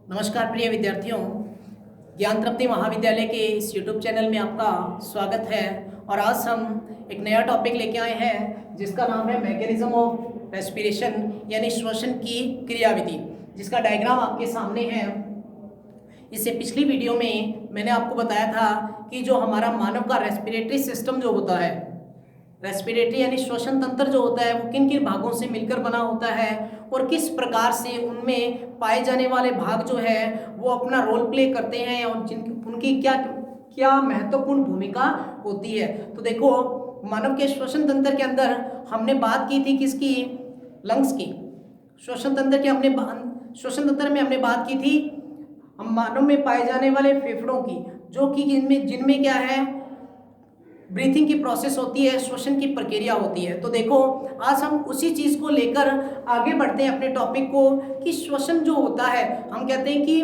नमस्कार प्रिय विद्यार्थियों, ज्ञान तृप्ति महाविद्यालय के इस यूट्यूब चैनल में आपका स्वागत है। और आज हम एक नया टॉपिक लेके आए हैं जिसका नाम है मैकेनिज्म ऑफ रेस्पिरेशन, यानी श्वसन की क्रियाविधि, जिसका डायग्राम आपके सामने है। इससे पिछली वीडियो में मैंने आपको बताया था कि जो हमारा मानव का रेस्पिरेटरी सिस्टम जो होता है, रेस्पिरेटरी यानी श्वसन तंत्र जो होता है, वो किन किन भागों से मिलकर बना होता है और किस प्रकार से उनमें पाए जाने वाले भाग जो है वो अपना रोल प्ले करते हैं और उनकी क्या क्या महत्वपूर्ण भूमिका होती है। तो देखो, मानव के श्वसन तंत्र के अंदर हमने बात की थी किसकी? लंग्स की। श्वसन तंत्र में हमने बात की थी हम मानव में पाए जाने वाले फेफड़ों की, जो कि जिनमें क्या है, ब्रीथिंग की प्रोसेस होती है, श्वसन की प्रक्रिया होती है। तो देखो, आज हम उसी चीज को लेकर आगे बढ़ते हैं अपने टॉपिक को कि श्वसन जो होता है, हम कहते हैं कि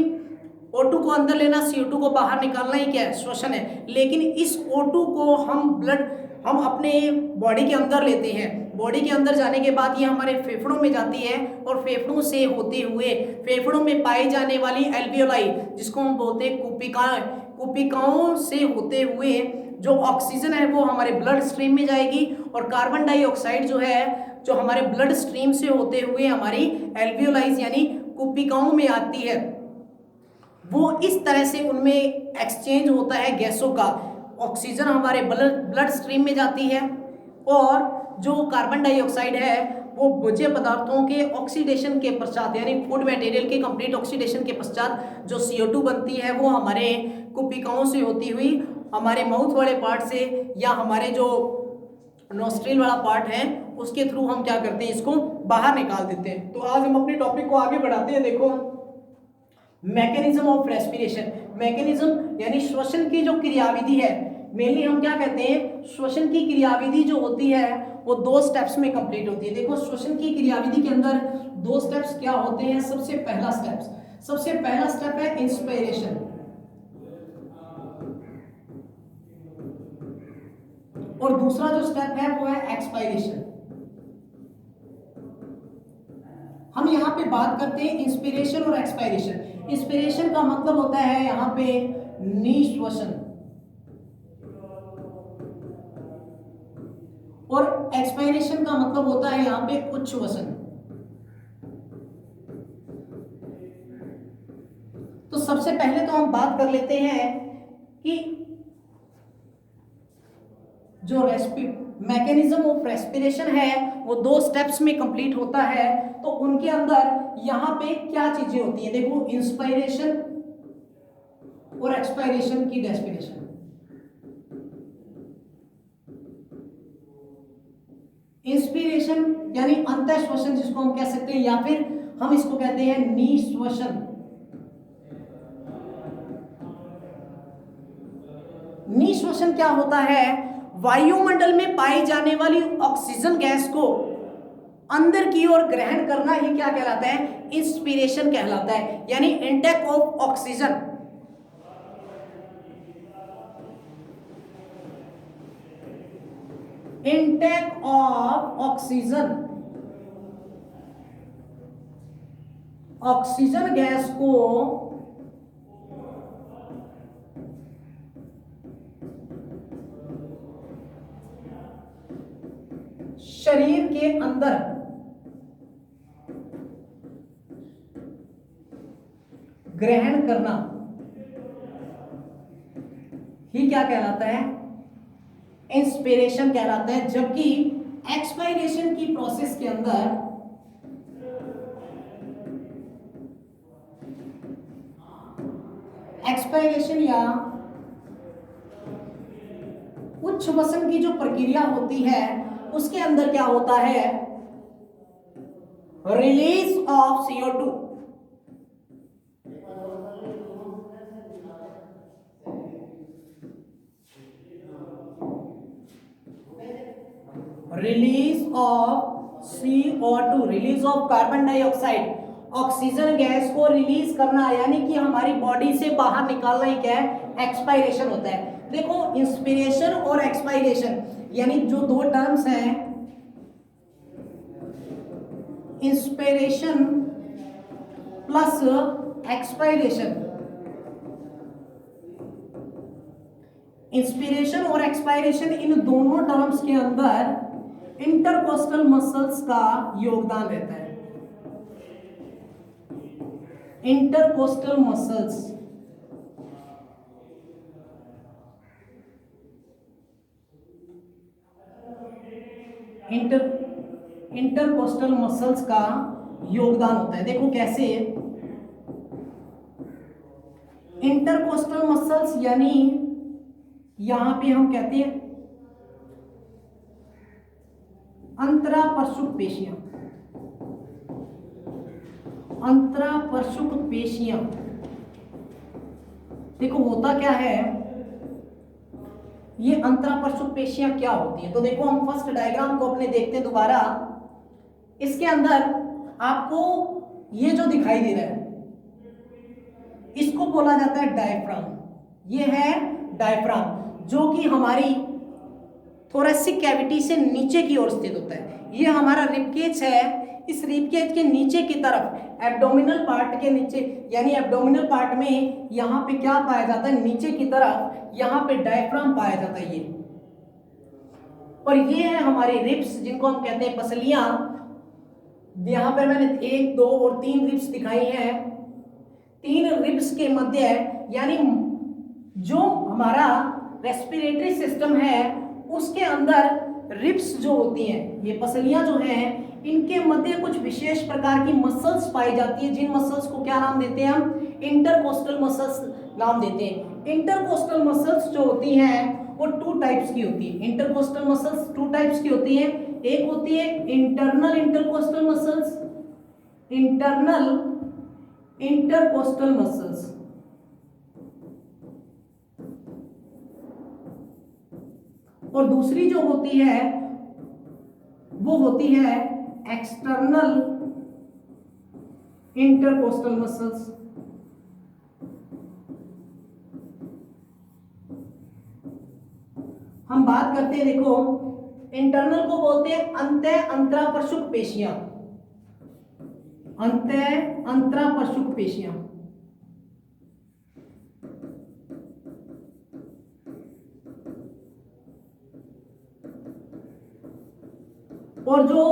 O2 को अंदर लेना, CO2 को बाहर निकालना ही क्या है? श्वसन है। लेकिन इस O2 को हम अपने बॉडी के अंदर लेते हैं। बॉडी के अंदर जाने के बाद ये हमारे फेफड़ों में जाती है और फेफड़ों से होते हुए फेफड़ों में पाई जाने वाली एल्वियोलाई, जिसको हम बोलते हैं कुपिकाओं से होते हुए जो ऑक्सीजन है वो हमारे ब्लड स्ट्रीम में जाएगी और कार्बन डाइऑक्साइड जो है, जो हमारे ब्लड स्ट्रीम से होते हुए हमारी एल्वियोलाइज यानी कुपिकाओं में आती है। वो इस तरह से उनमें एक्सचेंज होता है गैसों का। ऑक्सीजन हमारे ब्लड स्ट्रीम में जाती है और जो कार्बन डाइऑक्साइड है वो भोज्य पदार्थों के ऑक्सीडेशन के पश्चात, यानी फूड मटेरियल के कंप्लीट ऑक्सीडेशन के पश्चात जो CO2 बनती है वो हमारे कुपिकाओं से होती हुई हमारे माउथ वाले पार्ट से या हमारे जो नोस्ट्रिल वाला पार्ट है उसके थ्रू हम क्या करते हैं, इसको बाहर निकाल देते हैं। तो आज हम अपने टॉपिक को आगे बढ़ाते हैं। देखो, मैकेनिज्म ऑफ रेस्पिरेशन। मैकेनिज्म यानी श्वसन की जो क्रियाविधि है, मेनली हम क्या कहते हैं, श्वसन की क्रियाविधि जो होती है वो 2 स्टेप्स में कंप्लीट होती है। देखो, श्वसन की क्रियाविधि के अंदर 2 स्टेप्स क्या होते हैं। सबसे पहला स्टेप है इंस्पिरेशन और दूसरा जो स्टेप है वो है एक्सपायरेशन। हम यहाँ पे बात करते हैं इंस्पिरेशन और एक्सपायरेशन। इंस्पिरेशन का मतलब होता है यहाँ पे निश्वसन और एक्सपायरेशन का मतलब होता है यहाँ पे उच्छ्वसन। तो सबसे पहले तो हम बात कर लेते हैं कि जो मैकेनिज्म ऑफ रेस्पिरेशन है वो 2 स्टेप्स में कंप्लीट होता है। तो उनके अंदर यहाँ पे क्या चीजें होती हैं। देखो, इंस्पायरेशन और एक्सपायरेशन की डेफिनेशन। इंस्पिरेशन यानी अंतः श्वसन जिसको हम कह सकते हैं, या फिर हम इसको कहते हैं निश्वसन। निश्वसन क्या होता है? वायुमंडल में पाई जाने वाली ऑक्सीजन गैस को अंदर की ओर ग्रहण करना ही क्या कहलाता है? इंस्पिरेशन कहलाता है, यानी intake of oxygen. Intake of oxygen, oxygen gas को शरीर के अंदर ग्रहण करना ही क्या कहलाता है? इंस्पिरेशन कहलाता है। जबकि एक्सपायरेशन की प्रोसेस के अंदर एक्सपायरेशन या उच्छ्वसन की जो प्रक्रिया होती है उसके अंदर क्या होता है? Release of CO2। Release of CO2, release of carbon dioxide. Oxygen gas को रिलीज करना यानी कि हमारी बॉडी से बाहर निकालना ही क्या है? एक्सपायरेशन होता है। देखो, इंस्पिरेशन और एक्सपायरेशन यानी जो 2 टर्म्स हैं, इंस्पिरेशन प्लस एक्सपायरेशन, इंस्पिरेशन और एक्सपायरेशन, इन दोनों टर्म्स के अंदर इंटरकोस्टल मसल्स का योगदान रहता है। इंटरकोस्टल मसल्स, इंटरकोस्टल मसल्स का योगदान होता है। देखो कैसे, इंटरकोस्टल मसल्स यानी यहां पे हम कहते हैं अंतरापरशुक पेशियां, अंतरापरशुक पेशियां। देखो होता क्या है, ये अंतरापरशुक पेशियां क्या होती है। तो देखो हम फर्स्ट डायग्राम को अपने देखते हैं दोबारा। इसके अंदर आपको ये जो दिखाई दे रहा है इसको बोला जाता है डायफ्राम। ये है डायफ्राम, जो कि हमारी थोरेसिक कैविटी से नीचे की ओर स्थित होता है। ये हमारा रिबकेज है। इस रिबकेज के नीचे की तरफ एब्डोमिनल पार्ट के नीचे, यानी एब्डोमिनल पार्ट में यहाँ पे क्या पाया जाता है, नीचे की तरफ यहाँ पे डायफ्राम पाया जाता है। ये और ये है हमारे रिब्स, जिनको हम कहते हैं पसलियां। यहाँ पे मैंने 1, 2 और 3 रिब्स दिखाई हैं। 3 रिब्स के मध्य, यानी जो हमारा रेस्पिरेटरी सिस्टम है उसके अंदर रिब्स जो होती हैं, ये पसलियां जो हैं, इनके मध्य कुछ विशेष प्रकार की मसल्स पाई जाती है, जिन मसल्स को क्या नाम देते हैं हम, इंटरकोस्टल मसल्स नाम देते हैं। इंटरकोस्टल मसल्स जो होती हैं वो 2 टाइप्स की होती है। इंटरकोस्टल मसल्स 2 टाइप्स की होती हैं। एक होती है internal intercostal muscles, internal intercostal muscles, और दूसरी जो होती है वो होती है एक्सटर्नल इंटरकोस्टल मसल्स। हम बात करते हैं, देखो इंटरनल को बोलते हैं अंतः अंतरापरशुक पेशियां, अंतः अंतरापरशुक पेशियां। और जो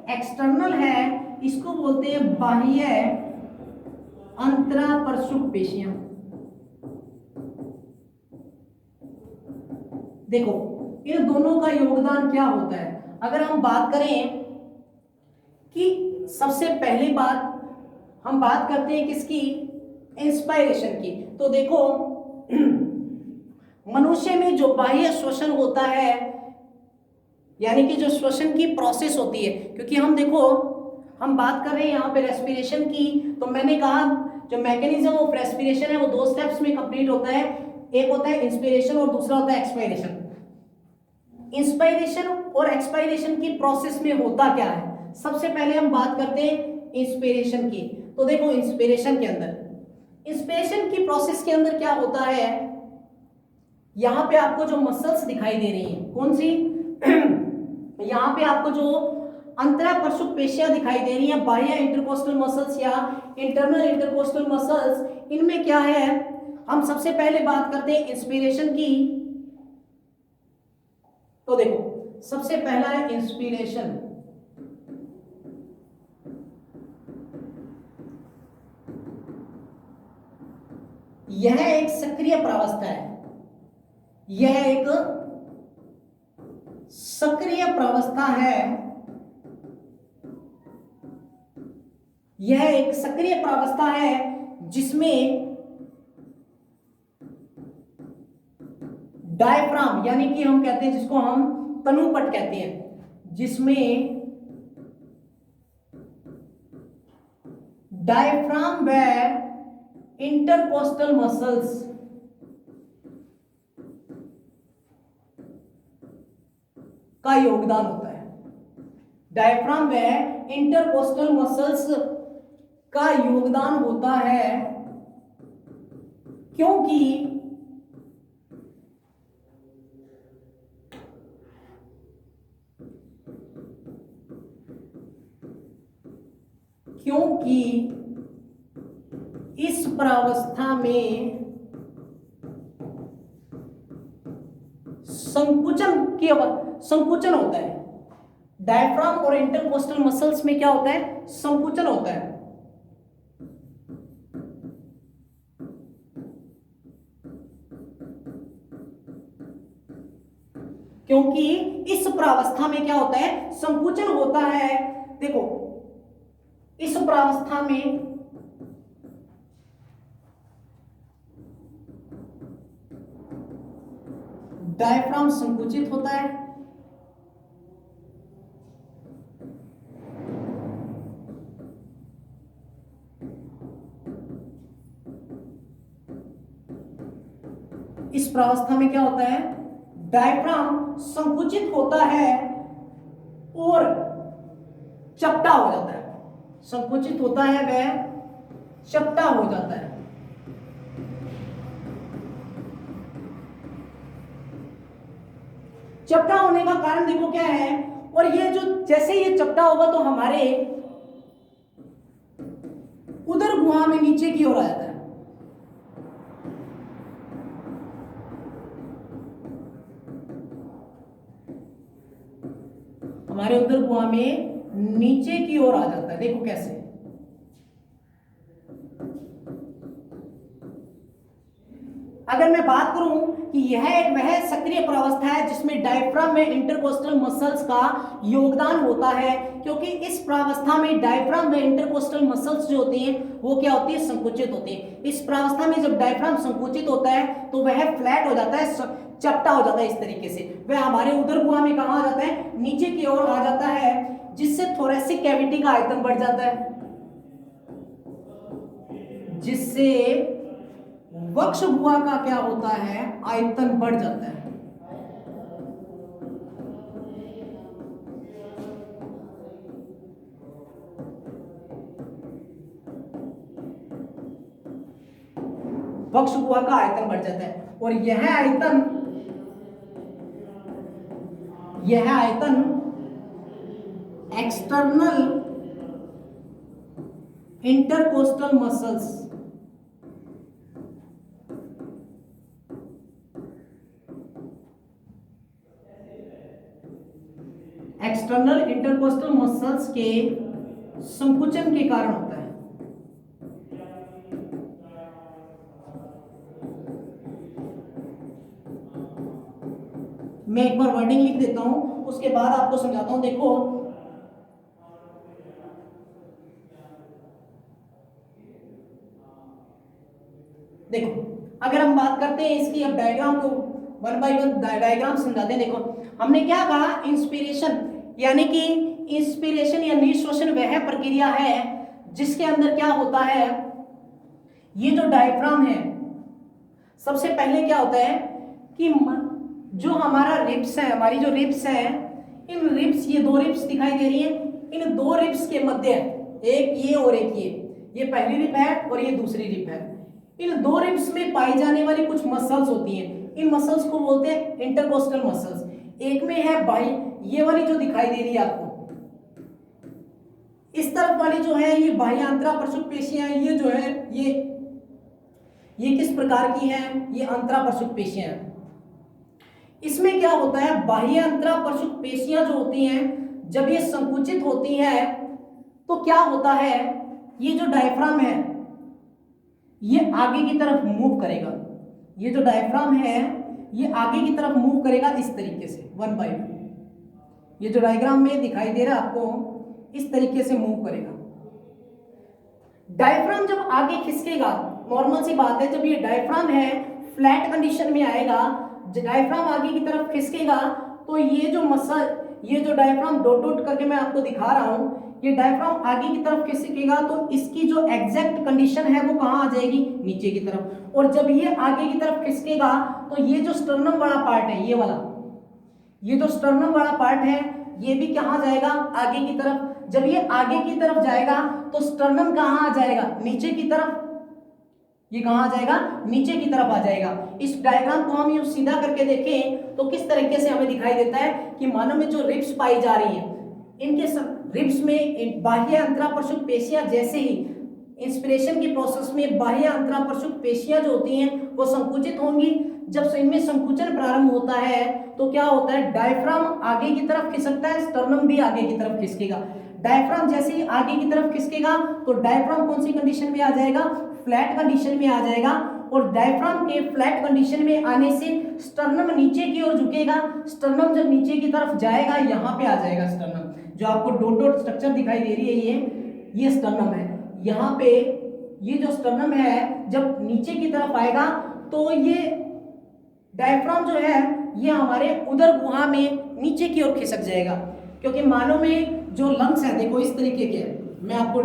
एक्सटर्नल है इसको बोलते हैं बाह्य अंतरापरशुक पेशियां। देखो इन दोनों का योगदान क्या होता है। अगर हम बात करें कि सबसे पहली बात हम बात करते हैं किसकी, इंस्पायरेशन की, तो देखो मनुष्य में जो बाह्य श्वसन होता है, यानी कि जो श्वसन की प्रोसेस होती है, क्योंकि हम देखो हम बात कर रहे हैं यहाँ पे रेस्पिरेशन की, तो मैंने कहा जो मैकेनिज्म ऑफ रेस्पिरेशन है वो 2 स्टेप्स में कंप्लीट होता है। एक होता है इंस्पिरेशन और दूसरा होता है एक्सपायरेशन। इंस्पायरेशन और एक्सपायरेशन की प्रोसेस में होता क्या है, सबसे पहले हम बात करते हैं इंस्पिरेशन की। तो देखो इंस्पिरेशन के अंदर, इंस्पिरेशन की प्रोसेस के अंदर क्या होता है, यहाँ पे आपको जो मसल्स दिखाई दे रही हैं, कौन सी यहाँ पे आपको जो अंतरापरशुक पेशियां दिखाई दे रही हैं, बाह्य इंटरकोस्टल मसल्स या इंटरनल इंटरकोस्टल मसल्स, इनमें क्या है, हम सबसे पहले बात करते हैं इंस्पिरेशन की। तो देखो सबसे पहला है इंस्पिरेशन। यह एक सक्रिय प्रावस्था है, यह एक सक्रिय प्रावस्था है, यह एक सक्रिय प्रावस्था है जिसमें डायफ्राम, यानी कि हम कहते हैं जिसको हम तनुपट कहते हैं, जिसमें डायफ्राम व इंटरकोस्टल मसल्स का योगदान होता है। डायफ्राम व इंटरकोस्टल मसल्स का योगदान होता है, क्योंकि इस प्रावस्था में संकुचन होता है। डायफ्राम और इंटरकोस्टल मसल्स में क्या होता है? संकुचन होता है। क्योंकि इस प्रावस्था में क्या होता है? संकुचन होता है। देखो, इस प्रावस्था में डायफ्राम संकुचित होता है, इस प्रावस्था में क्या होता है? डायफ्राम संकुचित होता है और चपटा हो जाता है। संकुचित होता है वह चपटा हो जाता है। चपटा होने का कारण देखो क्या है, और ये जो जैसे ये चपटा होगा तो हमारे उदर गुहा में नीचे की ओर आ जाता है। हमारे उदर गुहा में नीचे की ओर आ जाता है। देखो कैसे, अगर मैं बात करूं कि यह एक वह सक्रिय प्रावस्था है जिसमें डायफ्राम में इंटरकोस्टल मसल्स का योगदान होता है, क्योंकि इस प्रावस्था में डायफ्राम में इंटरकोस्टल मसल्स जो होती हैं वो क्या होती है? संकुचित होती है। इस प्रावस्था में जब डायफ्राम संकुचित होता है तो वह फ्लैट हो जाता है, चपटा हो जाता है। इस तरीके से वह हमारे उदर गुहा में कहां आ जाता है? नीचे की ओर आ जाता है, जिससे थोरेसिक कैविटी का आयतन बढ़ जाता है, जिससे वक्ष गुहा का क्या होता है? आयतन बढ़ जाता है। वक्ष गुहा का आयतन बढ़ जाता है, और यह आयतन एक्सटर्नल इंटरकोस्टल मसल्स के संकुचन के कारण होता है। मैं एक बार वर्डिंग लिख देता हूं, उसके बाद आपको समझाता हूं। देखो, अगर हम बात करते हैं इसकी, अब डायग्राम को वन बाय वन डायग्राम समझाते हैं। देखो, हमने क्या कहा? इंस्पिरेशन, यानी कि इंस्पिरेशन या निश्वसन वह प्रक्रिया है जिसके अंदर क्या होता है? ये जो डायफ्राम है, सबसे पहले क्या होता है कि जो हमारा रिब्स है, हमारी जो रिब्स है, इन रिब्स, ये दो रिब्स दिखाई दे रही है, इन दो रिब्स के मध्य, एक ये और एक ये पहली रिब है और ये दूसरी रिब है। इन दो रिब्स में पाई जाने वाली कुछ मसल्स होती हैं, इन मसल्स को बोलते हैं इंटरकोस्टल मसल्स। एक में है बाह्य, ये वाली जो दिखाई दे रही है आपको, इस तरफ वाली जो है ये बाह्य अंतरापरशुक पेशियां, ये जो है ये किस प्रकार की हैं? ये अंतरापरशुक पेशियां हैं। इसमें क्या होता है? बाह्य अंतरापरशुक पेशियां जो होती हैं, जब ये संकुचित होती हैं तो क्या होता है? ये जो डायफ्राम है ये आगे की तरफ मूव करेगा। ये जो डायफ्राम है ये आगे की तरफ मूव करेगा इस तरीके से, वन बाय वन। ये जो डायग्राम में दिखाई दे रहा है आपको, इस तरीके से मूव करेगा। डायफ्राम जब आगे खिसकेगा, नॉर्मल सी बात है, जब ये डायफ्राम है फ्लैट कंडीशन में आएगा, डायफ्राम आगे की तरफ खिसकेगा तो ये जो मसल, ये जो डायफ्राम डॉट डॉट करके मैं आपको दिखा रहा हूं, ये डायफ्राम आगे की तरफ खिसकेगा तो इसकी जो एग्जैक्ट कंडीशन है वो कहां आ जाएगी? नीचे की तरफ। और जब ये आगे की तरफ खिसकेगा तो ये जो स्टर्नम वाला पार्ट है, ये वाला, ये जो स्टर्नम वाला पार्ट है ये भी कहां जाएगा? आगे की तरफ। जब ये आगे की तरफ जाएगा तो स्टर्नम कहां आ जाएगा? नीचे की तरफ। ये कहां आ जाएगा? नीचे की तरफ आ जाएगा। इस डायग्राम को हम यूं सीधा करके देखें तो किस तरीके से हमें दिखाई देता है कि मानव में जो रिब्स पाई जा रही है, इनके रिब्स में बाह्य अंतरापरशुक पेशियां जैसे ही इंस्पिरेशन की प्रोसेस में बाह्य अंतरापृष्ठ पेशियां जो होती हैं वो संकुचित होंगी। जब इनमें संकुचन प्रारंभ होता है तो क्या होता है, डायफ्राम आगे की तरफ खिसकता है, स्टर्नम भी आगे की तरफ खिसकेगा। डायफ्राम जैसे ही आगे की तरफ खिसकेगा तो डायफ्राम कौन सी कंडीशन में आ जाएगा, फ्लैट कंडीशन में आ जाएगा। और डायफ्राम के फ्लैट कंडीशन में आने से स्टर्नम नीचे की ओर झुकेगा। स्टर्नम जब नीचे की तरफ जाएगा यहाँ पे आ जाएगा स्टर्नम, जो आपको डॉट डॉट स्ट्रक्चर दिखाई दे रही है ये स्टर्नम है। यहाँ पे ये जो स्टर्नम है जब नीचे की तरफ आएगा तो ये डायफ्राम जो है ये हमारे उदर गुहा में नीचे की ओर खिसक जाएगा। क्योंकि मानव में जो लंग्स है देखो इस तरीके के, मैं आपको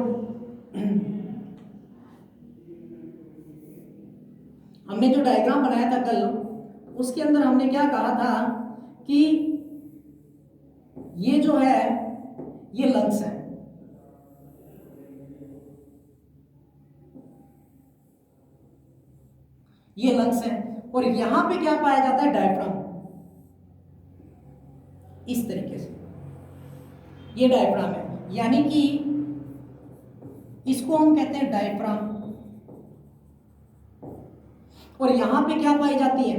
हमने जो डायग्राम बनाया था कल उसके अंदर हमने क्या कहा था कि ये जो है ये लंग्स है, ये लंग्स है और यहां पे क्या पाया जाता है, डायफ्राम। इस तरीके से ये डायफ्राम है, यानी कि इसको हम कहते हैं डायफ्राम। और यहां पे क्या पाई जाती है,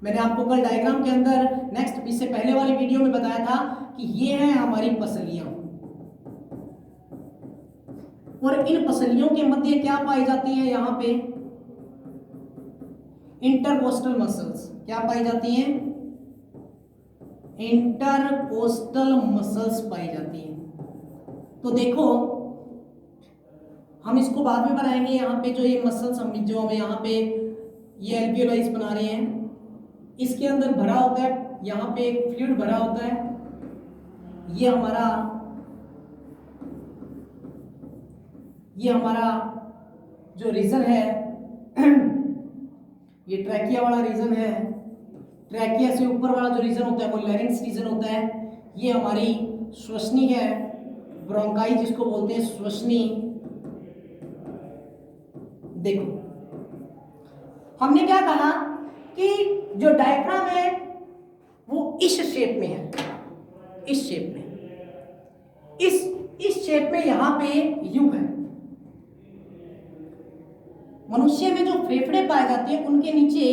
मैंने आपको कल डायग्राम के अंदर नेक्स्ट इससे पहले वाली वीडियो में बताया था कि ये है हमारी पसलियां और इन पसलियों के मध्य क्या पाई जाती है, यहां पे इंटरकोस्टल मसल्स क्या पाई जाती हैं, इंटरकोस्टल मसल्स पाई जाती हैं। तो देखो हम इसको बाद में बनाएंगे, यहाँ पे जो ये मसल्स हम जो हम यहाँ पे ये एल्वियोलाइज बना रहे हैं इसके अंदर भरा होता है, यहाँ पे एक फ्लूइड भरा होता है। ये हमारा जो रीजन है ये ट्रैकिया वाला रीजन है। ट्रैकिया से ऊपर वाला जो रीजन होता है वो लैरिंक्स रीजन होता है। ये हमारी श्वसनी है, ब्रोंकाई जिसको बोलते हैं श्वसनी। देखो हमने क्या कहा कि जो डायफ्राम है वो इस शेप में है, इस शेप में, इस शेप में यहां पे यू है। मनुष्य में जो फेफड़े पाए जाते हैं उनके नीचे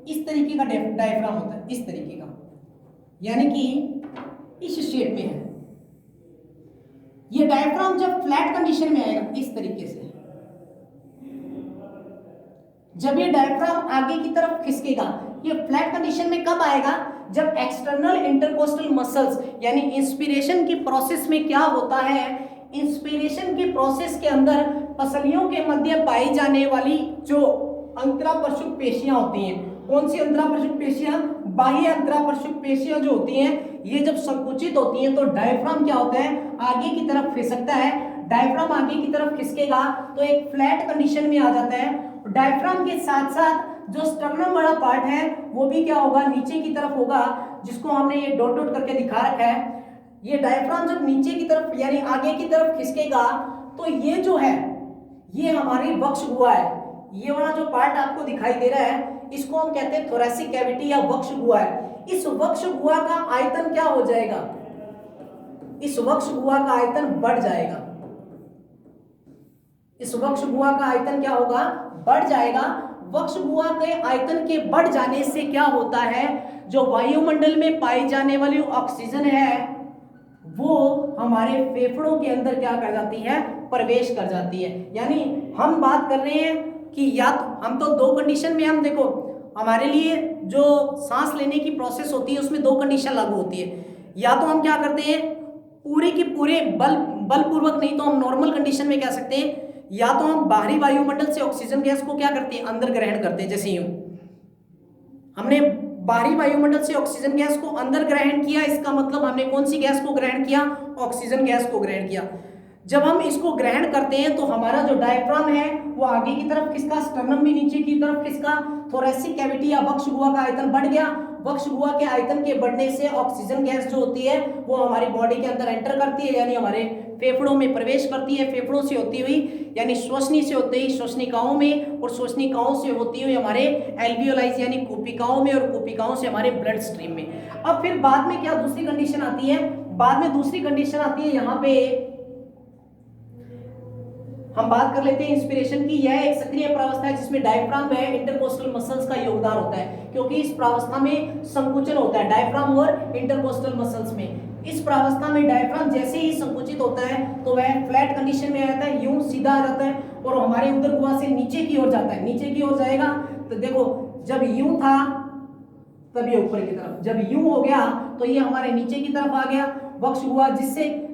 इस तरीके का डायफ्राम होता है, इस तरीके का, यानी कि इस शेप में है। ये डायफ्राम जब फ्लैट कंडीशन में आएगा इस तरीके से, जब ये डायफ्राम आगे की तरफ खिसकेगा, ये फ्लैट कंडीशन में कब आएगा, जब एक्सटर्नल इंटरकोस्टल मसल्स यानी इंस्पिरेशन की प्रोसेस में क्या होता है, इंस्पिरेशन की प्रोसेस के अंदर पसलियों के मध्य पाई जाने वाली जो अंतरापृष्ठ पेशियां होती हैं, कौन सी अंतरापृष्ठ पेशियां, बाह्य अंतरापृष्ठ पेशियां जो होती हैं ये जब संकुचित होती हैं तो डायफ्राम क्या होता है, आगे की तरफ खिसकता है। डायफ्राम आगे की तरफ खिसकेगा तो एक फ्लैट कंडीशन में आ जाता है। डायफ्राम के साथ साथ जो स्टर्नम वाला पार्ट है वो भी क्या होगा, नीचे की तरफ होगा, जिसको हमने ये डॉट डॉट करके दिखा रखा है। ये डायफ्राम जब नीचे की तरफ यानी आगे की तरफ खिसकेगा तो ये जो है ये हमारी वक्ष गुहा है। ये वाला जो पार्ट आपको दिखाई दे रहा है इसको हम कहते हैं थोरैसिक कैविटी या वक्ष गुहा है। इस वक्ष गुहा का आयतन क्या हो जाएगा, इस वक्ष गुहा का आयतन बढ़ जाएगा। इस वक्ष गुहा का आयतन क्या होगा, बढ़ जाएगा। वक्ष गुहा के आयतन के बढ़ जाने से क्या होता है, जो वायुमंडल में पाई जाने वाली ऑक्सीजन है वो हमारे फेफड़ों के अंदर क्या कर जाती है, प्रवेश कर जाती है। यानी हम बात कर रहे हैं कि या तो हम तो दो कंडीशन में, हम देखो हमारे लिए जो सांस लेने की प्रोसेस होती है उसमें दो कंडीशन लागू होती है। या तो हम क्या करते हैं पूरे के पूरे बलपूर्वक, नहीं तो हम नॉर्मल कंडीशन में कह सकते हैं, या तो हम बाहरी वायुमंडल से ऑक्सीजन गैस को क्या करते हैं, अंदर ग्रहण करते हैं। जैसे यूं हमने बाहरी वायुमंडल से ऑक्सीजन गैस को अंदर ग्रहण किया, इसका मतलब हमने कौन सी गैस को ग्रहण किया, ऑक्सीजन गैस को ग्रहण किया। जब हम इसको ग्रहण करते हैं तो हमारा जो डायफ्राम है वो आगे की तरफ खिसका, स्टर्नम भी नीचे की तरफ खिसका, थोरैसिक कैविटी या वक्ष गुहा का आयतन बढ़ गया। वक्ष गुहा के आयतन के बढ़ने से ऑक्सीजन गैस जो होती है वो हमारी बॉडी के अंदर एंटर करती है, यानी हमारे फेफड़ों में प्रवेश करती है। फेफड़ों से होती हुई यानी श्वसनी से होते ही श्वसनिकाओं में, और श्वसनिकाओं से होती हुई हमारे एल्वियोलाइज यानी कुपिकाओं में, और कुपिकाओं से हमारे ब्लड स्ट्रीम में। अब फिर बाद में क्या दूसरी कंडीशन आती है, बाद में दूसरी कंडीशन आती है यहाँ पे हम बात कर लेते हैं इंस्पिरेशन की। यह एक सक्रिय प्रावस्था है जिसमें डायफ्राम व इंटरकोस्टल मसल्स का योगदान होता है, क्योंकि इस प्रावस्था में संकुचन होता है डायफ्राम और इंटरकोस्टल मसल्स में। इस प्रावस्था में डायफ्राम जैसे ही संकुचित होता है तो वह फ्लैट कंडीशन में आ जाता है, यूं सीधा आ जाता है और हमारे उदर गुहा से नीचे की ओर जाता है। नीचे की ओर जाएगा तो देखो, जब यूं था तब ये ऊपर की तरफ, जब यूं हो गया तो ये हमारे नीचे की तरफ आ गया वक्ष गुहा, जिससे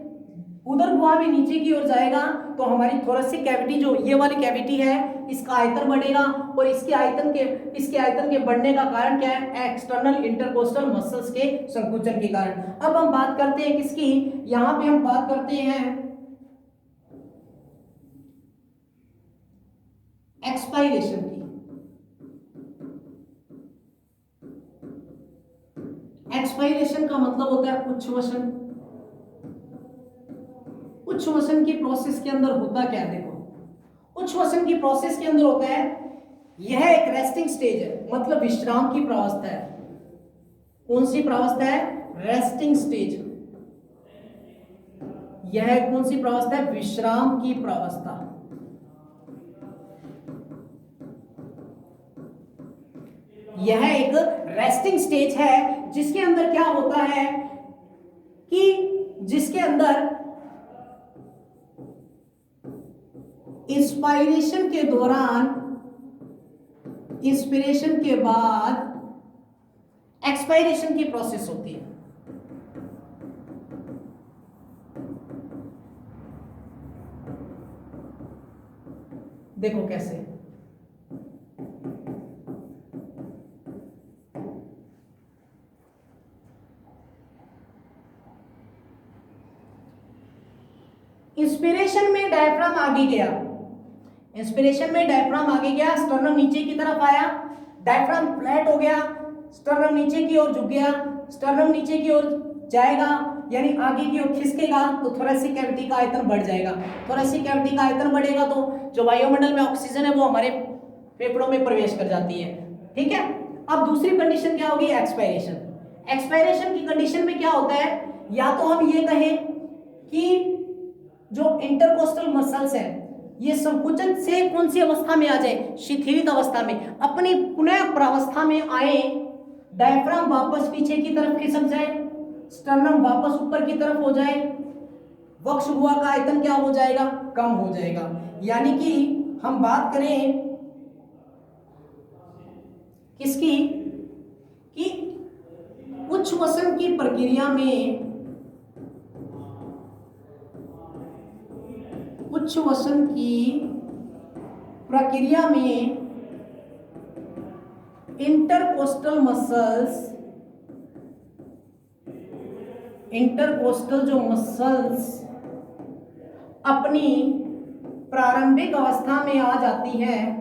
उदर गुहा भी नीचे की ओर जाएगा तो हमारी थोरेसिक कैविटी, जो ये वाली कैविटी है, इसका आयतन बढ़ेगा और इसके आयतन के बढ़ने का कारण क्या है? एक्सटर्नल इंटरकोस्टल मसल्स के संकुचन के कारण। अब हम बात करते हैं किसकी, यहां पे हम बात करते हैं एक्सपायरेशन की। एक्सपायरेशन का मतलब होता है उच्छ्वसन। उच्छ्वसन की प्रोसेस के अंदर होता क्या है? देखो, उच्छ्वसन की प्रोसेस के अंदर होता है, यह एक रेस्टिंग स्टेज है, मतलब विश्राम की प्रावस्था है। कौन सी प्रावस्था है? Resting stage. यह कौन सी प्रावस्था है? विश्राम की प्रावस्था। यह एक रेस्टिंग स्टेज है जिसके अंदर क्या होता है कि जिसके अंदर इंस्पायरेशन के दौरान, इंस्पिरेशन के बाद एक्सपायरेशन की प्रोसेस होती है। देखो कैसे, इंस्पिरेशन में डायफ्राम आगे गया, इंस्पिरेशन में डायफ्राम आगे गया, स्टर्नम नीचे की तरफ आया, डायफ्राम फ्लैट हो गया, स्टर्नम नीचे की ओर झुक गया, स्टर्नम नीचे की ओर जाएगा यानी आगे की ओर खिसकेगा तो थोरेसिक कैविटी का आयतन बढ़ जाएगा। थोरेसिक कैविटी का आयतन बढ़ेगा तो जो वायुमंडल में ऑक्सीजन है वो हमारे फेफड़ों में प्रवेश कर जाती है। ठीक है, अब दूसरी कंडीशन क्या होगी? एक्सपायरेशन। एक्सपायरेशन की कंडीशन में क्या होता है? या तो हम ये कहें कि जो इंटरकोस्टल मसल्स है ये संकुचन से कौन सी अवस्था में आ जाए? शिथिलित अवस्था में, अपनी पुनः प्रावस्था में आए, डायफ्राम वापस पीछे की तरफ खिसक जाए, स्टर्नम वापस ऊपर की तरफ हो जाए, वक्ष गुहा का आयतन क्या हो जाएगा? कम हो जाएगा। यानी कि हम बात करें किसकी, कि उच्छ्वसन की प्रक्रिया में, उच्छ्वसन की प्रक्रिया में इंटरकोस्टल मसल्स, इंटरकोस्टल जो मसल्स अपनी प्रारंभिक अवस्था में आ जाती है,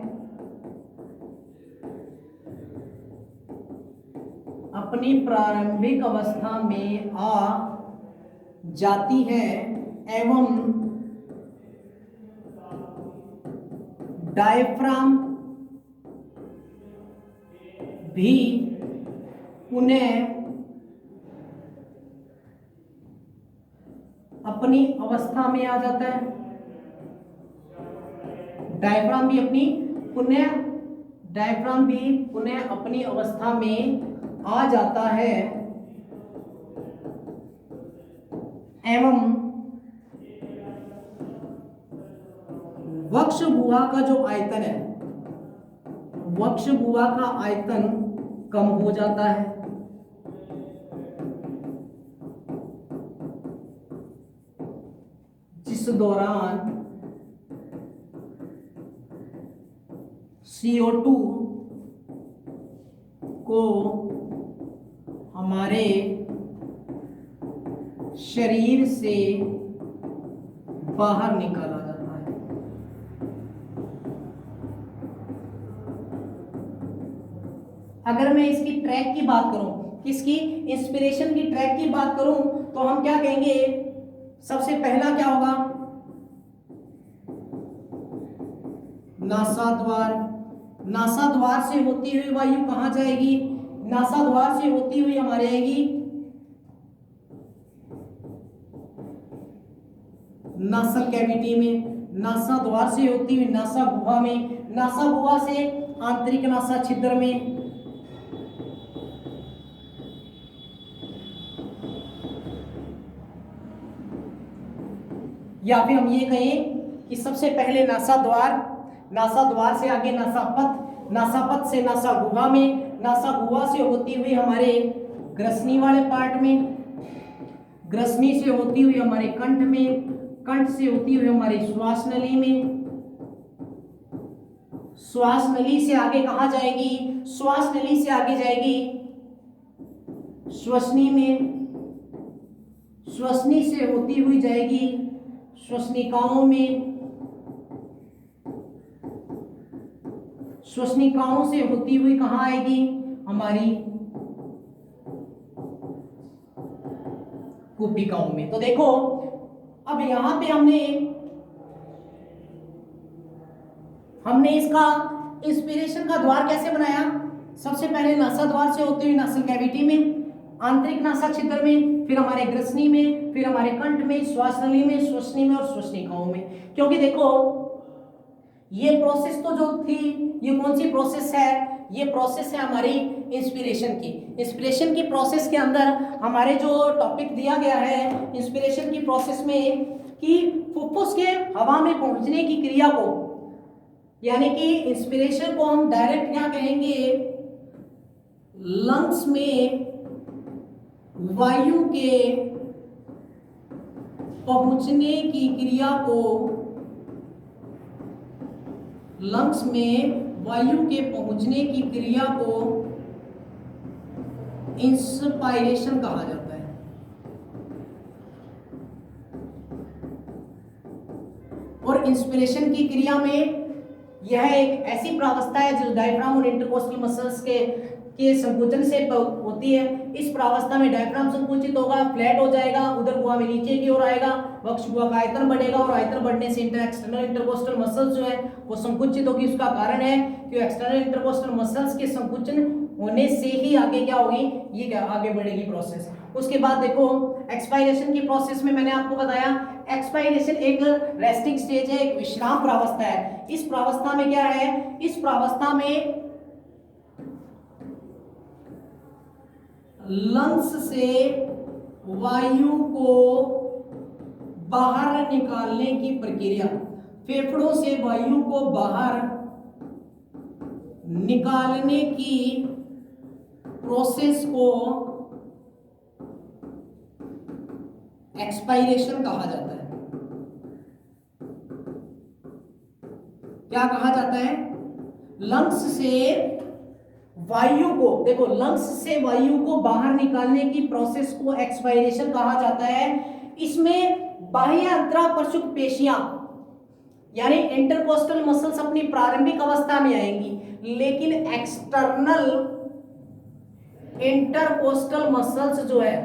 अपनी प्रारंभिक अवस्था में आ जाती है एवं डायफ्राम भी पुनः अपनी अवस्था में आ जाता है। डायफ्राम भी पुनः अपनी अवस्था में आ जाता है एवं वक्ष गुहा का जो आयतन है, वक्ष गुहा का आयतन कम हो जाता है। जिस दौरान CO2 को हमारे शरीर से बाहर निकाला जाता है। अगर मैं इसकी ट्रैक की बात करूं, किसकी? इंस्पिरेशन की ट्रैक की बात करूं तो हम क्या कहेंगे? सबसे पहला क्या होगा? नासाद्वार। नासाद्वार से होती हुई वायु कहां जाएगी? नासाद्वार से होती हुई हमारे आएगी नासल कैविटी में। नासा द्वार से होती हुई नासा गुहा में, नासा गुहा से आंतरिक नासा छिद्र में, या फिर हम ये कहें कि सबसे पहले नासा द्वार से आगे नासा पथ से नासा गुहा में, नासा गुहा से होती हुई हमारे ग्रसनी वाले पार्ट में, ग्रसनी से होती हुई हमारे कंठ में, कंठ से होती हुई हमारी श्वास नली में, श्वास नली से आगे कहां जाएगी, श्वास नली से आगे जाएगी श्वसनी में, श्वसनी से होती हुई जाएगी श्वसनिकाओं में, श्वसनिकाओं से होती हुई कहां आएगी हमारी कुपिकाओं में। तो देखो अब यहां पे हमने इसका इंस्पिरेशन का द्वार कैसे बनाया। सबसे पहले नासा द्वार से होते हुए नासल कैविटी में, आंतरिक नासा छिद्र में, फिर हमारे ग्रसनी में, फिर हमारे कंठ में, श्वास नली में, श्वसनी में और श्वसनिकाओं में। क्योंकि देखो ये प्रोसेस तो जो थी, ये कौन सी प्रोसेस है, ये प्रोसेस है हमारी इंस्पिरेशन की। इंस्पिरेशन की प्रोसेस के अंदर हमारे जो टॉपिक दिया गया है इंस्पिरेशन की प्रोसेस में कि फुफ्फुस के हवा में पहुंचने की क्रिया को, यानी कि इंस्पिरेशन को हम डायरेक्ट क्या कहेंगे, लंग्स में वायु के पहुंचने की क्रिया को, लंग्स में वायु के पहुंचने की क्रिया को इंस्पायरेशन कहा जाता है। और इंस्पिरेशन की क्रिया में यह एक ऐसी प्रावस्था है जो डायफ्राम और इंटरकोस्टल मसल्स के संकुचन से होती है। इस प्रावस्था में डायफ्राम संकुचित होगा, फ्लैट हो जाएगा, उधर गुहा में नीचे की ओर आएगा, वक्ष गुहा का आयतन बढ़ेगा और आयतन बढ़ने से एक्सटर्नल इंटरकोस्टल मसल्स जो है वो संकुचित होगी। उसका कारण है कि एक्सटर्नल इंटरकोस्टल मसल्स के संकुचन होने से ही आगे क्या होगी, ये आगे बढ़ेगी प्रोसेस। उसके बाद देखो एक्सपायरेशन की प्रोसेस में मैंने आपको बताया एक्सपायरेशन एक रेस्टिंग स्टेज है, एक विश्राम प्रावस्था है। इस प्रावस्था में क्या है, इस प्रावस्था में लंग्स से वायु को बाहर निकालने की प्रक्रिया, फेफड़ों से वायु को बाहर निकालने की प्रोसेस को एक्सपायरेशन कहा जाता है। क्या कहा जाता है, लंग्स से वायु को, देखो लंग्स से वायु को बाहर निकालने की प्रोसेस को एक्सपायरेशन कहा जाता है। इसमें बाह्य अंतरापरशुक पेशियां यानी इंटरकोस्टल मसल्स अपनी प्रारंभिक अवस्था में आएंगी, लेकिन एक्सटर्नल इंटरकोस्टल मसल्स जो है,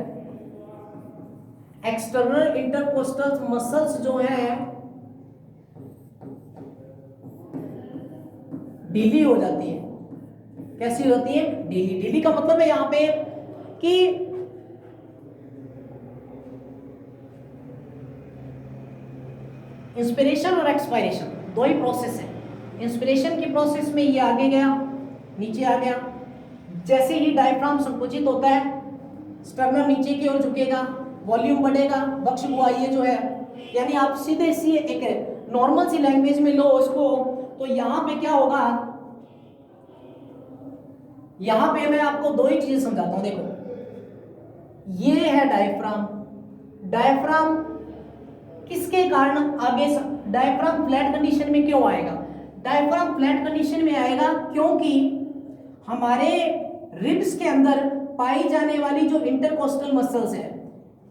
एक्सटर्नल इंटरकोस्टल मसल्स जो है ढीली हो जाती है। कैसी होती है, ढीली। ढीली का मतलब है यहां पे कि इंस्पिरेशन और एक्सपायरेशन दो ही प्रोसेस है। इंस्पिरेशन की प्रोसेस में ये आगे गया, नीचे आ गया। जैसे ही डायफ्राम संकुचित होता है, स्टर्नम नीचे की ओर झुकेगा, वॉल्यूम बढ़ेगा, वक्ष गुहा ये जो है, यानी आप सीधे सी एक नॉर्मल सी लैंग्वेज में लो इसको, तो यहां पे क्या होगा, यहां पे मैं आपको दो ही चीजें समझाता हूं। देखो ये है डायफ्राम, डायफ्राम किसके कारण आगे, डायफ्राम फ्लैट कंडीशन में क्यों आएगा, डायफ्राम फ्लैट कंडीशन में आएगा क्योंकि हमारे रिब्स के अंदर पाई जाने वाली जो इंटरकोस्टल मसल्स है,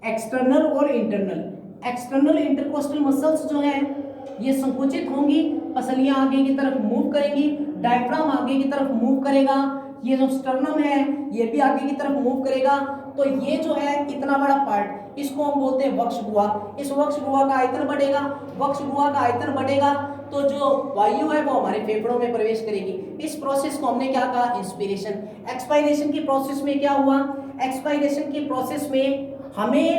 एक्सटर्नल और इंटरनल, एक्सटर्नल इंटरकोस्टल मसल्स जो है ये संकुचित होंगी, पसलियां आगे की तरफ मूव करेंगी, डायफ्राम आगे की तरफ मूव करेगा, ये जो स्टर्नम है ये भी आगे की तरफ मूव करेगा। तो ये जो है इतना बड़ा पार्ट, इसको हम बोलते हैं वक्ष गुहा। इस वक्ष गुहा का आयतन बढ़ेगा, वक्ष गुहा का आयतन बढ़ेगा तो जो वायु है वो हमारे फेफड़ों में प्रवेश करेगी। इस प्रोसेस को हमने क्या कहा, इंस्पिरेशन। एक्सपायरेशन की प्रोसेस में क्या हुआ, एक्सपायरेशन की प्रोसेस में हमें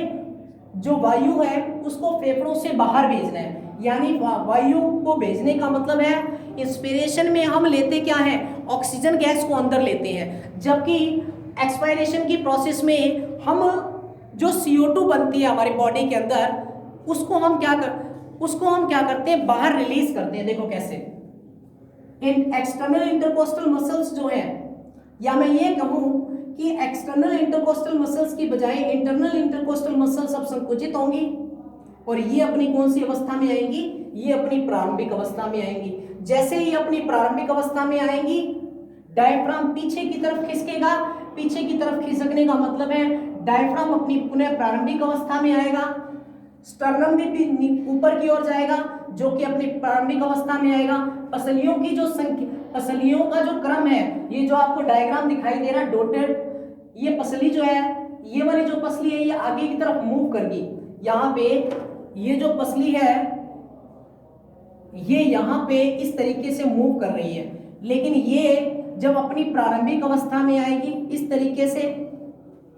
जो वायु है उसको फेफड़ों से बाहर भेजना है। यानी वायु को भेजने का मतलब है इंस्पिरेशन में हम लेते क्या है, ऑक्सीजन गैस को अंदर लेते हैं, जबकि एक्सपायरेशन की प्रोसेस में हम जो CO2 बनती है हमारी बॉडी के अंदर उसको हम क्या करते हैं, बाहर रिलीज करते हैं। देखो कैसे, एक्सटर्नल इंटरकोस्टल मसल्स जो है, या मैं ये कहूं कि एक्सटर्नल इंटरकोस्टल मसल्स की बजाय इंटरनल इंटरकोस्टल मसल्स अब संकुचित होंगी और ये अपनी कौन सी अवस्था में आएंगी, ये अपनी प्रारंभिक अवस्था में आएंगी। जैसे ही अपनी प्रारंभिक अवस्था में आएंगी डायफ्राम पीछे की तरफ खिसकेगा, पीछे की तरफ खिसकने का मतलब है डायफ्राम अपनी पुनः प्रारंभिक अवस्था में आएगा, स्टर्नम भी ऊपर की ओर जाएगा जो कि अपनी प्रारंभिक अवस्था में आएगा। पसलियों की जो संख्या, पसलियों का जो क्रम है, ये जो आपको डायग्राम दिखाई दे रहा डॉटेड, ये पसली जो है, ये वाली जो पसली है ये आगे की तरफ मूव करगी। यहाँ पे ये जो पसली है ये यहाँ पे इस तरीके से मूव कर रही है, लेकिन ये जब अपनी प्रारंभिक अवस्था में आएगी इस तरीके से,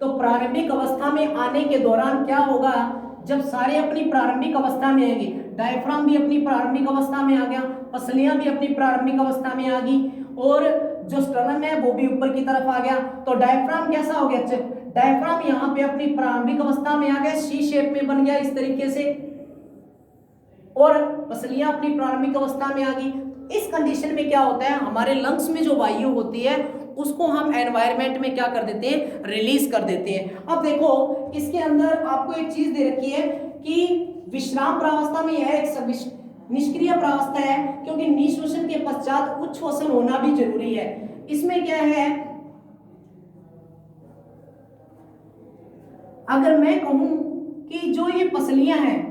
तो प्रारंभिक अवस्था में आने के दौरान क्या होगा, जब सारे अपनी प्रारंभिक अवस्था में आएंगे, डायफ्राम भी अपनी प्रारंभिक अवस्था में आ गया, पसलियां भी अपनी प्रारंभिक अवस्था में आ गई और जो स्टर्नम है वो भी ऊपर की तरफ आ गया, तो डायफ्राम कैसा हो गया, डायफ्राम यहाँ पे अपनी प्रारंभिक अवस्था में आ गया, सी शेप में बन गया इस तरीके से, और पसलियां अपनी प्रारंभिक अवस्था में आ गई। इस कंडीशन में क्या होता है, हमारे लंग्स में जो वायु होती है उसको हम एनवायरनमेंट में क्या कर देते हैं, रिलीज कर देते हैं। अब देखो इसके अंदर आपको एक चीज दे रखी है कि विश्राम प्रावस्था में यह एक निष्क्रिय प्रावस्था है, क्योंकि निःश्वसन के पश्चात उच्छ्वसन होना भी जरूरी है। इसमें क्या है, अगर मैं कहूं कि जो ये पसलियां हैं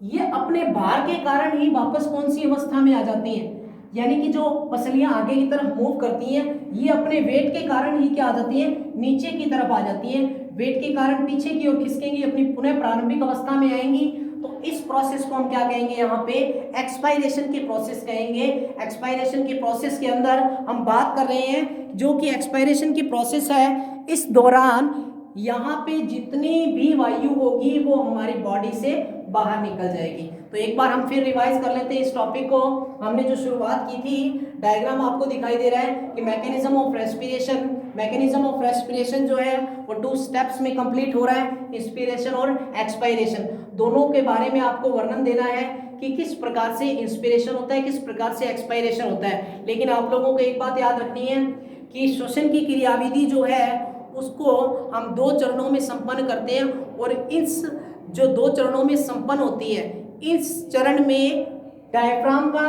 ये अपने भार के कारण ही वापस कौन सी अवस्था में आ जाती हैं, यानी कि जो पसलियां आगे की तरफ मूव करती हैं ये अपने वेट के कारण ही क्या आ जाती हैं, नीचे की तरफ आ जाती हैं, वेट के कारण पीछे की ओर खिसकेंगी, अपनी पुनः प्रारंभिक अवस्था में आएंगी। तो इस प्रोसेस को हम क्या कहेंगे, यहाँ पे एक्सपायरेशन की प्रोसेस कहेंगे। एक्सपायरेशन की प्रोसेस के अंदर हम बात कर रहे हैं जो कि एक्सपायरेशन की प्रोसेस है, इस दौरान यहाँ पे जितनी भी वायु होगी वो हमारी बॉडी से बाहर निकल जाएगी। तो एक बार हम फिर रिवाइज कर लेते हैं इस टॉपिक को। हमने जो शुरुआत की थी, डायग्राम आपको दिखाई दे रहा है कि mechanism of respiration, mechanism of respiration जो है वो 2 स्टेप्स में कंप्लीट हो रहा है, इंस्पिरेशन और एक्सपायरेशन। दोनों के बारे में आपको वर्णन देना है कि किस प्रकार से इंस्पिरेशन होता है, किस प्रकार से एक्सपायरेशन होता है। लेकिन आप लोगों को एक बात याद रखनी है कि श्वसन की क्रियाविधि जो है उसको हम 2 चरणों में संपन्न करते हैं, और इस जो 2 चरणों में संपन्न होती है, इस चरण में डायफ्राम का,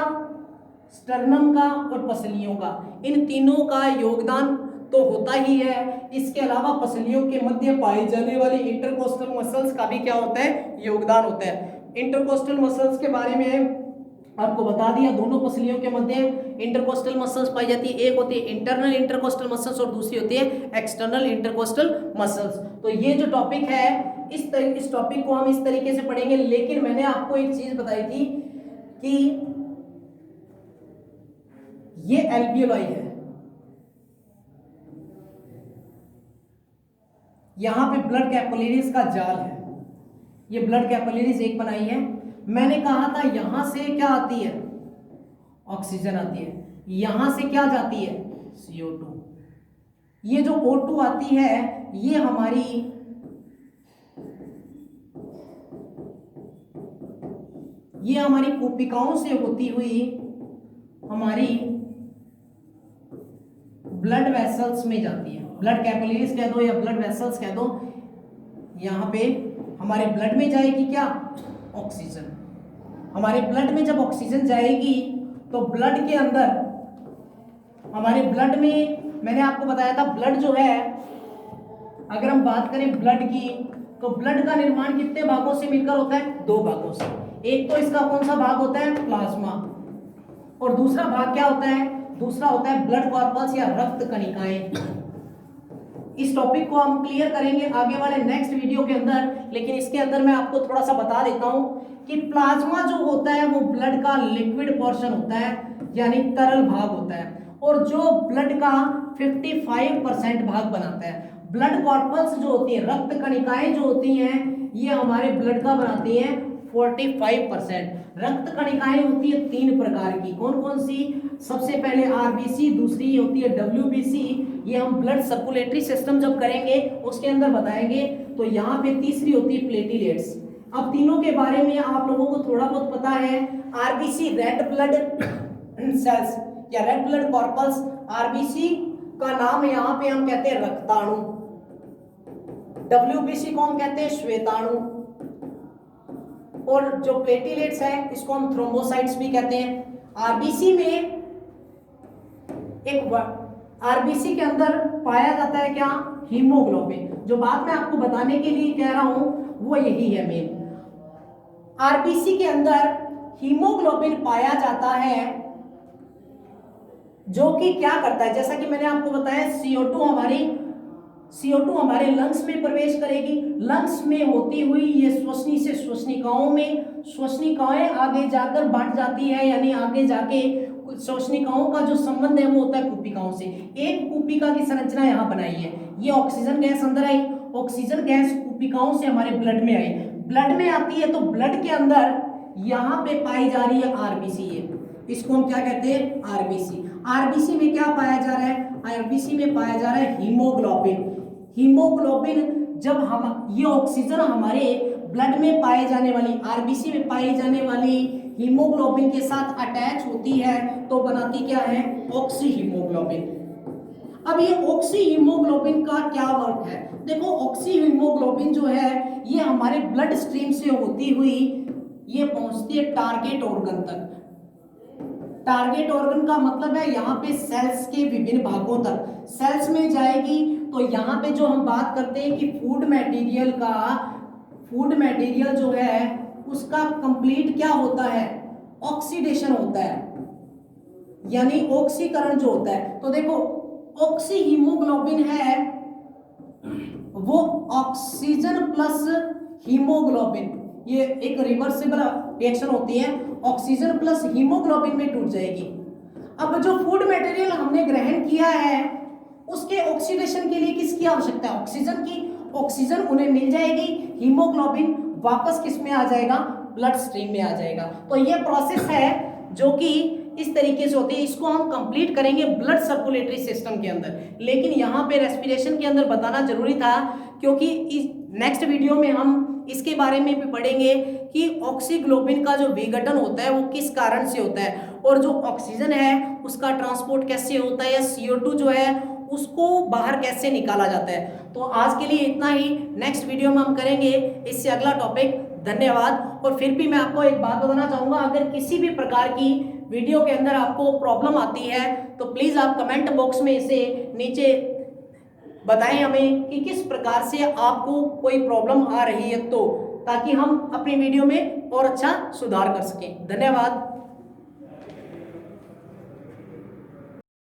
स्टर्नम का और पसलियों का, इन तीनों का योगदान तो होता ही है। इसके अलावा पसलियों के मध्य पाई जाने वाली इंटरकोस्टल मसल्स का भी क्या होता है, योगदान होता है। इंटरकोस्टल मसल्स के बारे में आपको बता दिया, दोनों पसलियों के मध्य इंटरकोस्टल मसल्स पाई जाती है, एक होती है इंटरनल इंटरकोस्टल मसल्स और दूसरी होती है एक्सटर्नल इंटरकोस्टल मसल्स। तो ये जो टॉपिक है इस टॉपिक को हम इस तरीके से पढ़ेंगे। लेकिन मैंने आपको एक चीज बताई थी कि ये एल्वियोलाई है, यहां पे ब्लड कैपिलरीज का जाल है, ये ब्लड कैपिलरीज एक बनाई है। मैंने कहा था यहां से क्या आती है, ऑक्सीजन आती है, यहां से क्या जाती है, CO2। ये जो O2 आती है ये हमारी कोशिकाओं से होती हुई हमारी ब्लड वेसल्स में जाती है, ब्लड कैपिलरीज कह दो या ब्लड वेसल्स कह दो। यहाँ पे हमारे ब्लड में जाएगी क्या, ऑक्सीजन। हमारे ब्लड में जब ऑक्सीजन जाएगी तो ब्लड के अंदर, हमारे ब्लड में मैंने आपको बताया था ब्लड जो है, अगर हम बात करें ब्लड की, तो ब्लड का निर्माण कितने भागों से मिलकर होता है, 2 भागों से। एक तो इसका कौन सा भाग होता है, प्लाज्मा, और दूसरा भाग क्या होता है, दूसरा होता है ब्लड कॉर्पल्स या रक्त कणिकाएं। इस टॉपिक को हम क्लियर करेंगे आगे वाले नेक्स्ट वीडियो के अंदर, लेकिन इसके अंदर मैं आपको थोड़ा सा बता देता हूं कि प्लाज्मा जो होता है वो ब्लड का लिक्विड पोर्शन होता है, यानी तरल भाग होता है, और जो ब्लड का 55% भाग बनाता है। ब्लड कॉर्पल्स जो होती है, रक्त कणिकाएं जो होती हैं, ये हमारे ब्लड का बनाती हैं 45%। रक्त कणिकाएं होती है 3 प्रकार की, कौन कौन सी? सबसे पहले आरबीसी, दूसरी होती है डब्ल्यूबीसी, ये हम ब्लड सर्कुलेटरी सिस्टम जब करेंगे उसके अंदर बताएंगे। तो यहाँ पे तीसरी होती है प्लेटलेट्स। अब तीनों के बारे में आप लोगों को थोड़ा बहुत पता है। आरबीसी रेड ब्लड सेल्स या रेड ब्लड कॉर्पल्स, आरबीसी का नाम यहाँ पे हम कहते हैं रक्ताणु, डब्ल्यूबीसी को हम कहते हैं श्वेताणु, और जो प्लेटलेट्स है इसको हम थ्रोम्बोसाइट्स भी कहते हैं। आरबीसी में एक आरबीसी के अंदर पाया जाता है क्या? हीमोग्लोबिन। जो बात मैं आपको बताने के लिए कह रहा हूं वो यही है मेन। आरबीसी के अंदर हीमोग्लोबिन पाया जाता है जो कि क्या करता है, जैसा कि मैंने आपको बताया CO2 हमारे लंग्स में प्रवेश करेगी, लंग्स में होती हुई ये श्वसनी से श्वसनिकाओं में, श्वसनिकाएं आगे जाकर बढ़ जाती है, यानी आगे जाके श्वसनिकाओं का जो संबंध है वो होता है कूपिकाओं से। एक कूपिका की संरचना यहाँ बनाई है, ये ऑक्सीजन गैस अंदर आई, ऑक्सीजन गैस कूपिकाओं से हमारे ब्लड में आई, ब्लड में आती है तो ब्लड के अंदर यहाँ पे पाई जा रही है आरबीसी, इसको हम क्या कहते हैं? आरबीसी। आरबीसी में क्या पाया जा रहा है? आरबीसी में पाया जा रहा है हीमोग्लोबिन। हीमोग्लोबिन जब हम ये ऑक्सीजन हमारे ब्लड में पाए जाने वाली, आरबीसी में पाई जाने वाली हीमोग्लोबिन के साथ अटैच होती है तो बनाती क्या है? Oxy haemoglobin. अब ये ऑक्सी हीमोग्लोबिन का क्या वर्क है? देखो ऑक्सी हीमोग्लोबिन जो है ये हमारे ब्लड स्ट्रीम से होती हुई ये पहुंचती है टारगेट ऑर्गन तक। टारगेट ऑर्गन का मतलब है यहाँ पे सेल्स के विभिन्न भागों तक, सेल्स में जाएगी तो यहाँ पे जो हम बात करते हैं कि फूड मटेरियल जो है उसका कंप्लीट क्या होता है? ऑक्सीडेशन होता है, यानी ऑक्सीकरण जो होता है। तो देखो ऑक्सी हीमोग्लोबिन है वो ऑक्सीजन प्लस हीमोग्लोबिन, ये एक रिवर्सिबल रिएक्शन होती है, ऑक्सीजन प्लस हीमोग्लोबिन में टूट जाएगी। अब जो फूड मटेरियल हमने ग्रहण किया है उसके ऑक्सीडेशन के लिए किसकी आवश्यकता है? ऑक्सीजन की। ऑक्सीजन उन्हें मिल जाएगी, हीमोग्लोबिन वापस किस में आ जाएगा? ब्लड स्ट्रीम में आ जाएगा। तो ये प्रोसेस है जो कि इस तरीके से होती है, इसको हम कंप्लीट करेंगे ब्लड सर्कुलेटरी सिस्टम के अंदर। लेकिन यहाँ पे रेस्पिरेशन के अंदर बताना जरूरी था क्योंकि इस नेक्स्ट वीडियो में हम इसके बारे में भी पढ़ेंगे कि ऑक्सीग्लोबिन का जो विघटन होता है वो किस कारण से होता है, और जो ऑक्सीजन है उसका ट्रांसपोर्ट कैसे होता है, या CO2 जो है उसको बाहर कैसे निकाला जाता है। तो आज के लिए इतना ही, नेक्स्ट वीडियो में हम करेंगे इससे अगला टॉपिक। धन्यवाद। और फिर भी मैं आपको एक बात बताना चाहूँगा, अगर किसी भी प्रकार की वीडियो के अंदर आपको प्रॉब्लम आती है तो प्लीज़ आप कमेंट बॉक्स में इसे नीचे बताएं हमें कि किस प्रकार से आपको कोई प्रॉब्लम आ रही है, तो ताकि हम अपनी वीडियो में और अच्छा सुधार कर सकें। धन्यवाद।